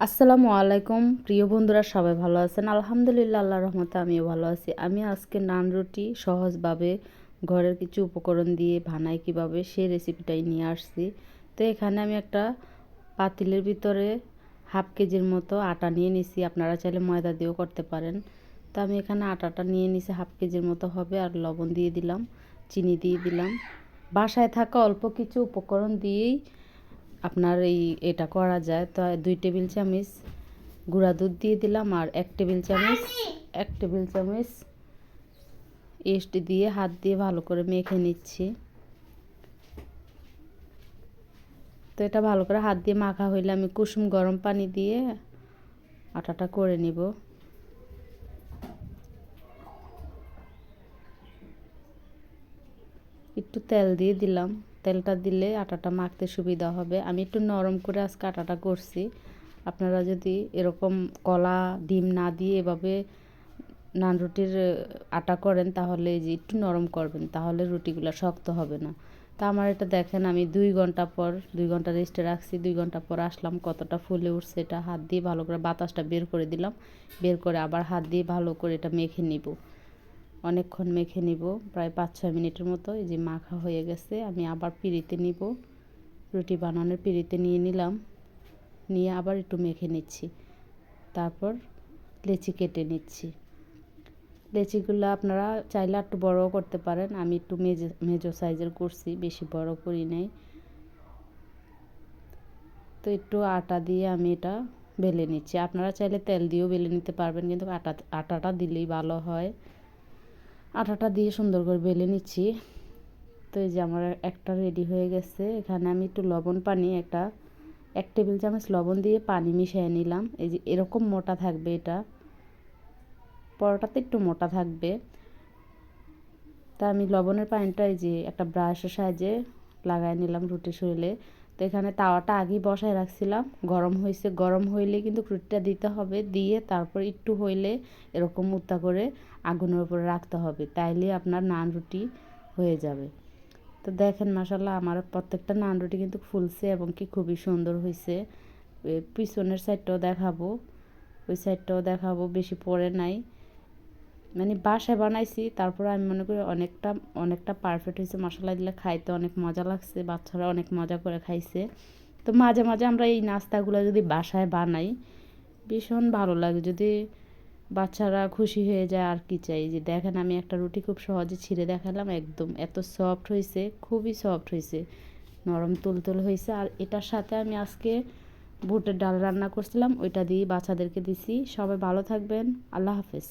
আসসালামু আলাইকুম প্রিয় বন্ধুরা, সবাই ভালো আছেন? আলহামদুলিল্লাহ, আল্লাহর রহমতে আমিও ভালো আছি। আমি আজকে নান রুটি সহজভাবে ঘরের কিছু উপকরণ দিয়ে বানাই কিভাবে সেই রেসিপিটাই নিয়ে আসছি। তো এখানে আমি একটা পাতিলের ভিতরে হাফ কেজির মতো আটা নিয়ে নিছি। আপনারা চাইলে ময়দা দিয়েও করতে পারেন। তো আমি এখানে আটাটা নিয়ে নিছি, হাফ কেজির মতো হবে। আর লবণ দিয়ে দিলাম, চিনি দিয়ে দিলাম। বাসায় থাকা অল্প কিছু উপকরণ দিয়েই আপনার এটা করা যায়। তো 2 টেবিল চামচ গুঁড়া দুধ দিয়ে দিলাম, আর 1 টেবিল চামচ ইস্ট দিয়ে হাত দিয়ে ভালো করে মেখে নিচ্ছি। তো এটা ভালো করে হাত দিয়ে মাখা হইলে আমি কুসুম গরম পানি দিয়ে আটাটা করে নিব। একটু তেল দিয়ে দিলাম, তেলটা দিলে আটাটা মাখতে সুবিধা হবে। আমি একটু নরম করে আজকে আটাটা করছি। আপনারা যদি এরকম কলা ডিম না দিয়ে এভাবে নান রুটির আটা করেন তাহলে যে একটু নরম করবেন, তাহলে রুটিগুলো শক্ত হবে না। তা আমার এটা দেখেন, আমি 2 ঘন্টা রেস্টে রাখছি। 2 ঘন্টা পর আসলাম, কতটা ফুলে উঠছে। এটা হাত দিয়ে ভালো করে বাতাসটা বের করে দিলাম, বের করে আবার হাত দিয়ে ভালো করে এটা মেখে নিব। অনেকক্ষণ মেখে নিব, প্রায় 5-6 মিনিটের মতো। এই যে মাখা হয়ে গেছে, আমি আবার পিঁড়িতে নিব। রুটি বানানোর পিঁড়িতে নিয়ে নিলাম, নিয়ে আবার একটু মেখে নিচ্ছি। তারপর লেচি কেটে নিচ্ছি। লেচিগুলো আপনারা চাইলে একটু বড়ও করতে পারেন। আমি একটু মেজো সাইজের করছি, বেশি বড় করি নাই। তো একটু আটা দিয়ে আমি এটা বেলে নিচ্ছি। আপনারা চাইলে তেল দিয়েও বেলে নিতে পারবেন, কিন্তু আটাটা দিলেই ভালো হয়। আটাটা দিয়ে সুন্দর করে বেলে নিচ্ছি। তো এই যে আমার একটা রেডি হয়ে গেছে। এখানে আমি একটু লবণ পানি 1 টেবিল চামচ লবণ দিয়ে পানি মিশিয়ে নিলাম। এই যে এরকম মোটা থাকবে এটা, পরোটাতে একটু মোটা থাকবে। তা আমি লবণের পানিটা এই যে একটা ব্রাশের সাহায্যে লাগাই নিলাম রুটির শরীরে। তো এখানে তাওয়াটা আগেই বসায় রাখছিলাম, গরম হয়েছে। গরম হইলে কিন্তু রুটিটা দিতে হবে, দিয়ে তারপর একটু হইলে এরকম উত্তা করে আগুনের উপরে রাখতে হবে, তাইলে আপনার নান রুটি হয়ে যাবে। তো দেখেন মাশাআল্লাহ, আমার প্রত্যেকটা নান রুটি কিন্তু ফুলছে এবং কি খুবই সুন্দর হয়েছে। পিছনের সাইডটাও দেখাবো, ওই সাইডটাও দেখাবো, বেশি পড়ে নাই। মানে বাসায় বানাইছি, তারপরে আমি মনে করি অনেকটা অনেকটা পারফেক্ট হয়েছে। মশলা দিলে খাইতে অনেক মজা লাগছে, বাচ্চারা অনেক মজা করে খাইছে। তো মাঝে মাঝে আমরা এই নাস্তাগুলো যদি বাসায় বানাই, ভীষণ ভালো লাগে। যদি বাচ্চারা খুশি হয়ে যায়, আর কি চাই। যে দেখেন, আমি একটা রুটি খুব সহজে ছিঁড়ে দেখালাম, একদম এত সফট হয়েছে, খুবই সফট হয়েছে, নরম তুলতুল হয়েছে। আর এটার সাথে আমি আজকে বুটের ডাল রান্না করছিলাম, ওইটা দিয়ে বাচ্চাদেরকে দিছি। সবাই ভালো থাকবেন, আল্লাহ হাফেজ।